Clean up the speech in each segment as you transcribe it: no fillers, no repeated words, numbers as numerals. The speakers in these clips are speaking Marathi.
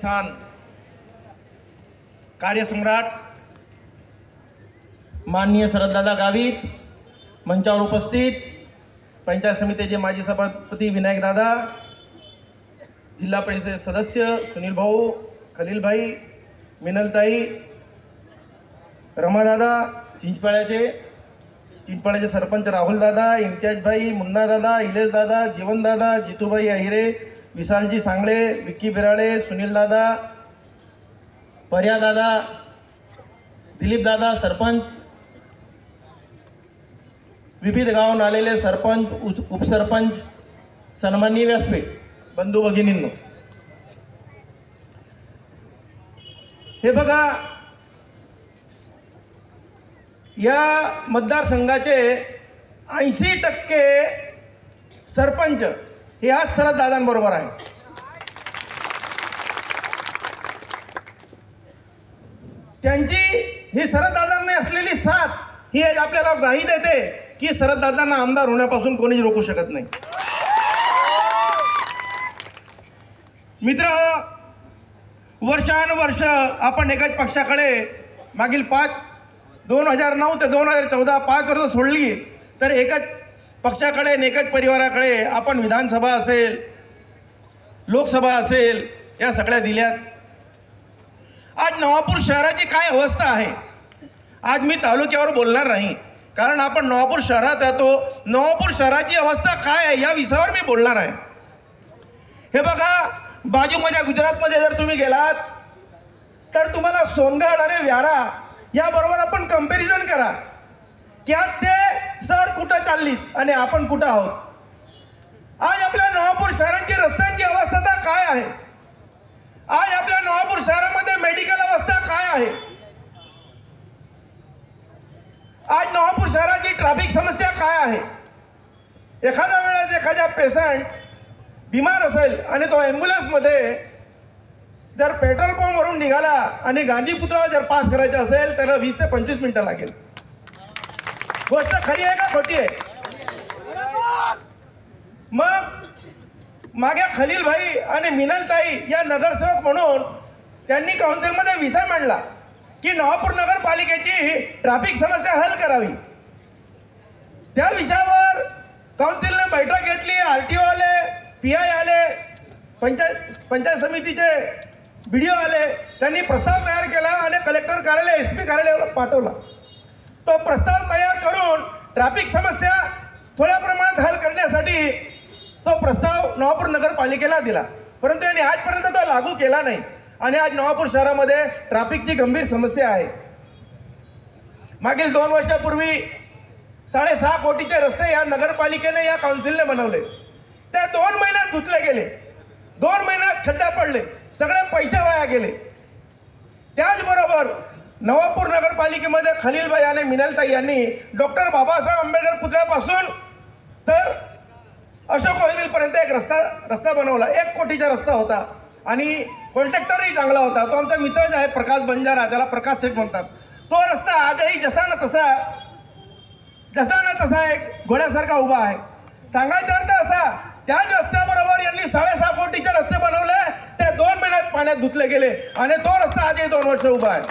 स्थान कार्यसम्राट माननीय शरददादा गावित, मंचावर उपस्थित पंचायत समितीचे माजी सभापती विनायक दादा, जिल्हा परिषद सदस्य सुनील भाऊ, खलील भाई, मिनलताई, रमादादा, चिंचपाड्याचे सरपंच राहुल दादा, इम्तियाज भाई, मुन्ना दादा, इलेश दादा, जीवन दादा, जितूभाई अहिरे, विशालजी सांगळे, विक्की बिराळे, सुनील दादा, पर्या दादा, दिलीप दादा, सरपंच, विविध गावाहून आलेले सरपंच, उपसरपंच, सन्माननीय व्यासपीठ, बंधू भगिनींनो, हे बघा, या मतदारसंघाचे 80% सरपंच हे आज शरददादांबरोबर आहे. त्यांची ही शरददादांनी असलेली साथ ही आपल्याला ग्वाही देते की शरददादांना आमदार होण्यापासून कोणीच रोखू शकत नाही. मित्र, वर्षानुवर्ष आपण एकाच पक्षाकडे मागील 2009 ते 2014 5 वर्ष सोडली तर एकाच पक्षाकडे आणि एकाच परिवाराकडे आपण विधानसभा असेल, लोकसभा असेल, या सगळ्या दिल्यात. आज नवापूर शहराची काय अवस्था आहे, आज मी तालुक्यावर बोलणार नाही, कारण आपण नवापूर शहरात राहतो. नवापूर शहराची अवस्था काय आहे या विषयावर मी बोलणार आहे. हे बघा, बाजूमध्ये गुजरातमध्ये जर तुम्ही गेलात तर तुम्हाला सोनगड आणि व्यारा याबरोबर आपण कंपॅरिझन करा की आज ते शहर कुठं चालली आणि आपण कुठं आहोत. आज आपल्या नवापूर शहराची रस्त्यांची अवस्था काय आहे, आज आपल्या नवापूर शहरामध्ये मेडिकल अवस्था काय आहे, आज नवापूर शहराची ट्रॅफिक समस्या काय आहे. एखाद्या वेळेस एखादा पेशंट बिमार असेल आणि तो ॲम्ब्युलन्समध्ये जर पेट्रोल पंपवरून निघाला आणि गांधी पुतळा जर पास करायचा असेल त्याला 20 ते 25 मिनिटं लागेल. गोष्ट खरी आहे का खोटी आहे. मग मागे खलील भाई आणि मिनलताई या नगरसेवक म्हणून त्यांनी काउन्सिलमध्ये विषय मांडला की नवापूर नगरपालिकेची ट्रॅफिक समस्या हल करावी. त्या विषयावर काउन्सिलने बैठक घेतली. RTO आले, PI आले, पंचायत समितीचे BDO आले. त्यांनी प्रस्ताव तयार केला आणि कलेक्टर कार्यालय, SP कार्यालयाला पाठवला. तो प्रस्ताव तयार करून ट्रॅफिक समस्या थोड्या प्रमाणात हल करण्यासाठी तो प्रस्ताव नवापूर नगरपालिकेला दिला, परंतु यांनी आजपर्यंत तो लागू केला नाही आणि आज नवापूर शहरामध्ये ट्रॅफिकची गंभीर समस्या आहे. मागील 2 वर्षापूर्वी 6.5 कोटीचे रस्ते या नगरपालिकेने, या काउन्सिलने बनवले. त्या 2 महिन्यात धुतले गेले, 2 महिन्यात खड्डा पडले, सगळे पैसे वाया गेले. त्याचबरोबर नवापूर नगरपालिकेमध्ये खलीलभाई आणि मिनलताई यांनी डॉक्टर बाबासाहेब आंबेडकर पुतळ्यापासून तर अशोक होईलपर्यंत एक रस्ता बनवला. 1 कोटीचा रस्ता होता आणि कॉन्ट्रॅक्टरही चांगला होता. तो आमचा मित्रच आहे प्रकाश बंजारा, त्याला प्रकाश सेठ म्हणतात. तो रस्ता आजही जसा ना तसा एक घोड्यासारखा उभा आहे. सांगायचा अर्थ असा, त्याच रस्त्याबरोबर यांनी 6.5 कोटीचे रस्ते बनवले, ते 2 महिन्यात पाण्यात धुतले गेले आणि तो रस्ता आजही 2 वर्ष उभा आहे.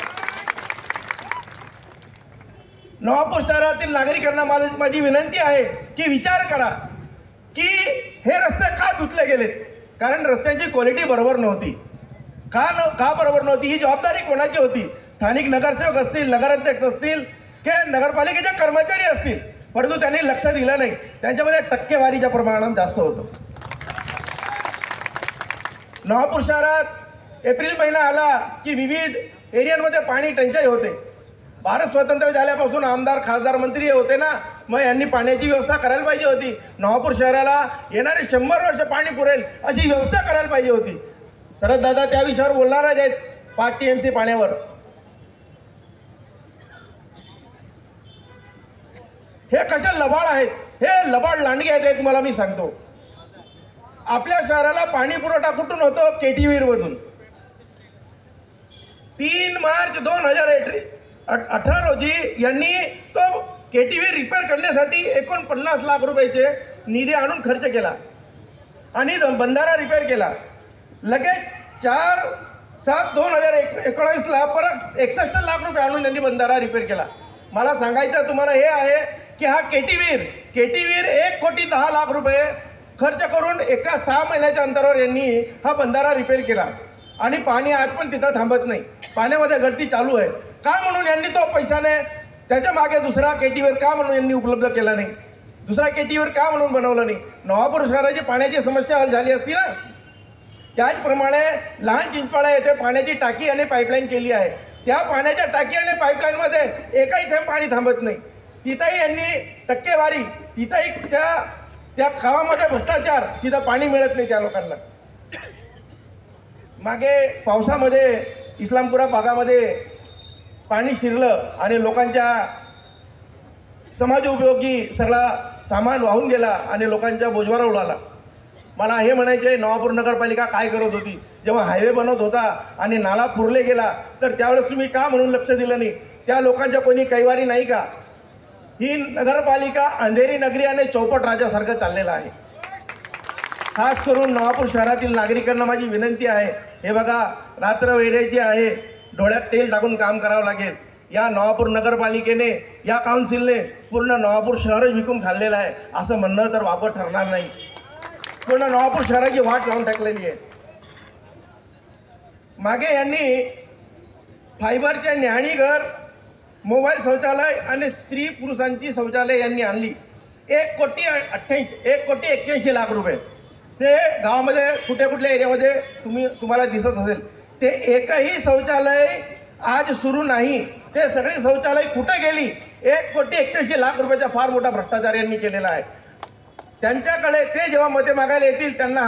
नवापूर शहरातील नागरिकांना माझी विनंती आहे की विचार करा की हे रस्ते का धुतले गेलेत. कारण रस्त्यांची क्वालिटी बरोबर नव्हती. का बरोबर नव्हती, ही जबाबदारी कोणाची होती. स्थानिक नगरसेवक असतील, नगराध्यक्ष असतील की नगरपालिकेचे कर्मचारी असतील, परंतु त्यांनी लक्ष दिलं नाही. त्यांच्यामध्ये टक्केवारीच्या प्रमाणात जास्त होतं. नवापूर शहरात एप्रिल महिना आला की विविध एरियांमध्ये पाणी टंचाई होते. भारत स्वतंत्र झाल्यापासून आमदार, खासदार, मंत्री होते ना, मग यांनी पाण्याची व्यवस्था करायला पाहिजे होती. नवापूर शहराला येणारे 100 वर्ष पाणी पुरेल अशी व्यवस्था करायला पाहिजे होती. शरददादा त्या विषयावर बोलणारच आहेत. 5 TMC पाण्यावर हे कशा लबाड आहेत, हे लबाड लांडगे आहेत हे तुम्हाला मी सांगतो. आपल्या शहराला पाणी पुरवठा कुठून होतो, KTVR मधून. 3 मार्च 2018 रोजी यांनी तो KTVR रिपेअर करण्यासाठी 49 लाख रुपयाचे निधी आणून खर्च केला आणि बंधारा रिपेअर केला. लगेच 4 2019ला परत 61 लाख रुपये आणून यांनी बंधारा रिपेअर केला. मला सांगायचं तुम्हाला हे आहे की हा केटीवीर 1,10,00,000 रुपये खर्च करून एका 6 महिन्याच्या अंतरावर यांनी हा बंधारा रिपेअर केला आणि पाणी आज पण तिथं थांबत नाही. पाण्यामध्ये गळती चालू आहे. का म्हणून यांनी तो पैशाने त्याच्या मागे दुसरा केटीवीर का म्हणून यांनी उपलब्ध केला नाही? दुसरा केटीवीर का म्हणून बनवलं नाही? नवापूर शहराची पाण्याची समस्या हल झाली असती ना. त्याचप्रमाणे लहान चिंचपाडा येथे पाण्याची टाकी आणि पाईपलाईन केली आहे. त्या पाण्याच्या टाकी आणि पाईपलाईनमध्ये एकही थेंब पाणी थांबत नाही. तिथंही यांनी टक्केवारी, तिथंही त्या गावामध्ये भ्रष्टाचार, तिथं पाणी मिळत नाही त्या लोकांना. मागे पावसामध्ये इस्लामपुरा भागामध्ये पाणी शिरलं आणि लोकांच्या समाजोपयोगी सगळा सामान वाहून गेला आणि लोकांच्या बोजवारा उडाला. मला हे म्हणायचं आहे, नवापूर नगरपालिका काय करत होती? जेव्हा हायवे बनत होता आणि नाला पुरले गेला तर त्यावेळेस तुम्ही का म्हणून लक्ष दिलं नाही? त्या लोकांच्या कोणी कैवारी नाही का? ही नगरपालिका अंधेरी नगरी आणि चौपट राजासारखं चाललेलं आहे. खास करून नवापूर शहरातील नागरिकांना माझी विनंती आहे, हे बघा, रात्र वैरायची आहे, डोळ्यात तेल टाकून काम करावं लागेल. या नवापूर नगरपालिकेने, या काउन्सिलने पूर्ण नवापूर शहरच विकून खाल्लेलं आहे असं म्हणणं तर वापस ठरणार नाही. पूर्ण नवापूर शहराची वाट लावून टाकलेली आहे. मागे यांनी फायबरचे न्याहाळीघर, मोबाईल शौचालय आणि स्त्री पुरुषांची शौचालय यांनी आणली. 1,81,00,000 रुपये. ते गावामध्ये कुठल्या एरियामध्ये तुम्हाला दिसत असेल. ते एकही शौचालय आज सुरू नाही. ते सगळी शौचालय कुठे गेली? 1,81,00,000 रुपयाचा फार मोठा भ्रष्टाचार यांनी केलेला आहे. त्यांच्याकडे ते जेव्हा मते मागायला येतील त्यांना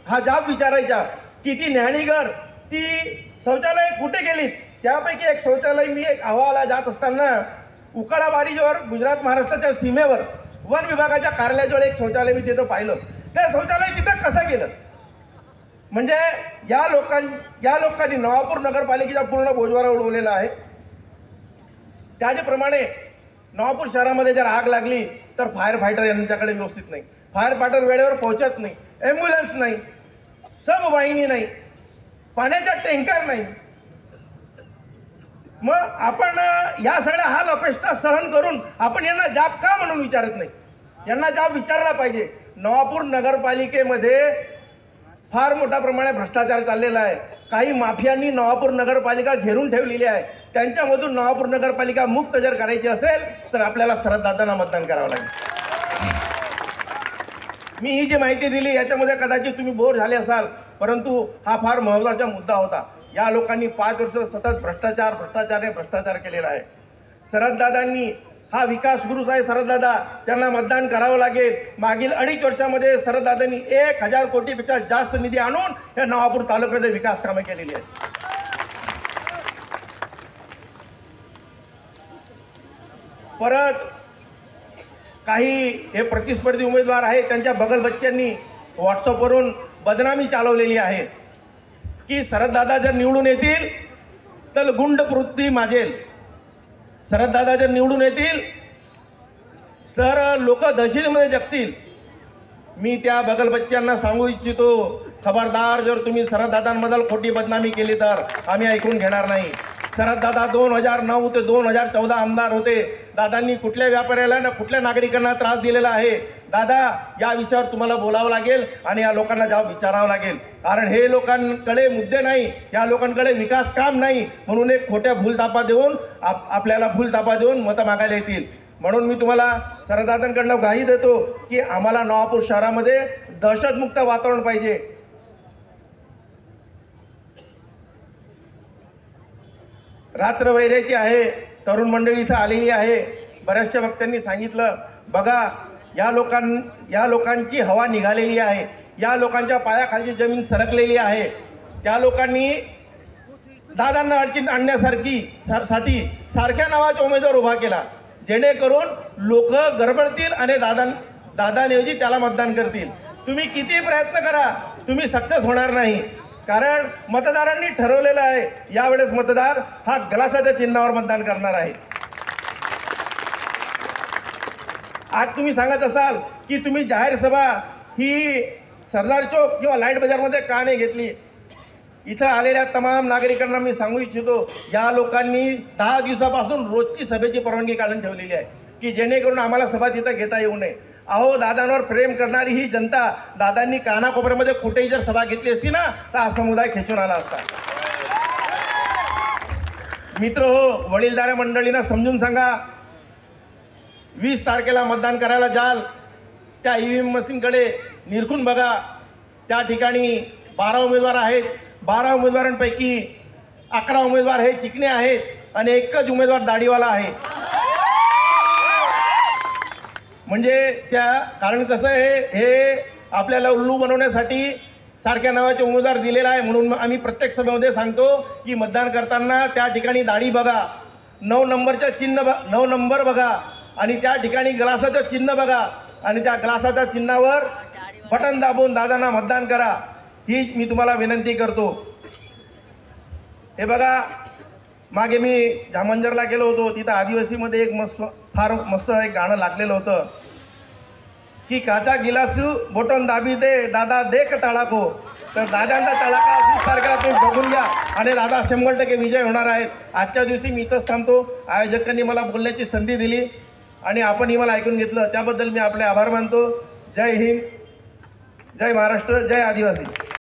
हा जाब विचारायचा की ती न्याहाळीघर, ती शौचालय कुठे गेलीत? त्यापैकी एक शौचालय मी एक अहवाला जात असताना उकाळा बारीजवळ गुजरात महाराष्ट्राच्या सीमेवर वन विभागाच्या कार्यालयाजवळ एक शौचालय मी तिथं पाहिलं. ते शौचालय तिथं कसं गेलं? म्हणजे या लोकांनी नवापूर नगरपालिकेचा पूर्ण बोजवारा उडवलेला आहे. त्याचप्रमाणे नवापूर शहरामध्ये जर आग लागली तर फायर फायटर यांच्याकडे व्यवस्थित नाही. फायर फायटर वेळेवर पोहोचत नाही, ॲम्ब्युलन्स नाही, सब वाहिनी नाही, पाण्याचा टँकर नाही. मग आपण या सगळ्या हाल अपेष्टा सहन करून आपण यांना जाब का म्हणून विचारत नाही? यांना जाब विचारला पाहिजे. नवापूर नगरपालिकेमध्ये फार मोठ्या प्रमाणात भ्रष्टाचार चाललेला आहे. काही माफियांनी नवापूर नगरपालिका घेरून ठेवलेली आहे. त्यांच्यामधून नवापूर नगरपालिका मुक्त जर करायची असेल तर आपल्याला शरददादांना मतदान करावं लागेल. मी ही जी माहिती दिली याच्यामध्ये कदाचित तुम्ही बोर झाले असाल, परंतु हा फार महत्त्वाचा मुद्दा होता. या लोकांनी 5 वर्ष सतत भ्रष्टाचार केलेला आहे. शरददादांनी हा विकास गुरुच आहे. शरददादा, त्यांना मतदान करावं लागेल. मागील 2.5 वर्षामध्ये शरददादांनी 1,000 कोटीपेक्षा जास्त निधी आणून या नवापूर तालुक्यामध्ये विकास कामे केलेली आहेत. परत काही हे प्रतिस्पर्धी उमेदवार आहेत, त्यांच्या बगलबच्च्यांनी व्हॉट्सअपवरून बदनामी चालवलेली आहे की शरददादा जर निवडून येतील तर गुंड प्रवृत्ती माजेल. शरददादा जर निवडून येतील तर लोक दहशतीमध्ये जगतील. मी त्या बगलबच्च्यांना सांगू इच्छितो, खबरदार, जर तुम्ही शरददादांबद्दल खोटी बदनामी केली तर आम्ही ऐकून घेणार नाही. शरददादा 2009 ते 2014 आमदार होते. दादांनी कुठल्या व्यापाऱ्याला ना कुठल्या नागरिकांना त्रास दिलेला आहे? दादा, या विषयावर तुम्हाला बोलावं लागेल आणि या लोकांना जाब विचारावं लागेल. कारण हे लोकांकडे मुद्दे नाही, या लोकांकडे विकास काम नाही, म्हणून एक खोट्या भूलथापा देऊन आपल्याला भूलथापा देऊन मतं मागायला येतील. म्हणून मी तुम्हाला शरददादांकडनं ग्वाही देतो की आम्हाला नवापूर शहरामध्ये दहशतमुक्त वातावरण पाहिजे. रात्र वैरायची आहे, तरुण मंडळी इथं आलेली आहे. बऱ्याचशा वक्त्यांनी सांगितलं, बघा, या लोकांची हवा निघालेली आहे. या लोकांच्या पायाखालची जमीन सरकलेली आहे. त्या लोकांनी दादांना अडचण आणण्यासाठी सारख्या नावाचा उमेदवार उभा केला, जेणेकरून लोक गडबडतील आणि दादांऐवजी त्याला मतदान करतील. तुम्ही किती प्रयत्न करा, तुम्ही सक्सेस होणार नाही. कारण मतदारांनी ठरवलेलं आहे, यावेळेस मतदार हा ग्लासाच्या चिन्हावर मतदान करणार आहे. आज तुम्ही सांगत असाल की तुम्ही जाहीर सभा ही सरदार चौक किंवा लाईट बाजारमध्ये का नाही घेतली? इथं आलेल्या तमाम नागरिकांना मी सांगू इच्छितो, या लोकांनी 10 दिवसापासून रोजची सभेची परवानगी काढून ठेवलेली आहे की जेणेकरून आम्हाला सभा तिथं घेता येऊ नये. अहो, दादांवर प्रेम करणारी ही जनता, दादांनी कानाकोपऱ्यामध्ये कुठेही जर सभा घेतली असती ना तर हा समुदाय खेचून आला असता. मित्र हो, वडीलधाऱ्या मंडळींना समजून सांगा, 20 तारखेला मतदान करायला जाल त्या EVM मशीनकडे निरखून बघा. त्या ठिकाणी 12 उमेदवार आहेत. 12 उमेदवारांपैकी 11 उमेदवार हे चिकणे आहेत आणि एकच उमेदवार दाढीवाला आहे. म्हणजे कारण कसं आहे, हे आपल्याला उल्लू बनवण्यासाठी सारख्या नावाचे उमेदवार दिलेला आहे. म्हणून आम्ही प्रत्येक सभेमध्ये सांगतो की मतदान करताना त्या ठिकाणी दाढी बघा, 9 नंबर बघा आणि त्या ठिकाणी ग्लासाचं चिन्ह बघा आणि त्या ग्लासाच्या चिन्हावर बटन दाबून दादांना मतदान करा, ही मी तुम्हाला विनंती करतो. हे बघा, मागे मी जामंजरला गेलो होतो, तिथं आदिवासीमध्ये एक फार मस्त एक गाणं लागलेलं होतं की काचा गिलासू बोटन दाबी दे दादा देख टाळाको. तर दादांचा तडाखा 20 तारखेला तुम्ही बघून घ्या आणि दादा 100% विजय होणार आहेत. आजच्या दिवशी मी इथंच थांबतो. आयोजकांनी मला बोलण्याची संधी दिली आणि आपणही मला ऐकून घेतलं, त्याबद्दल मी आपले आभार मानतो. जय हिंद, जय महाराष्ट्र, जय आदिवासी.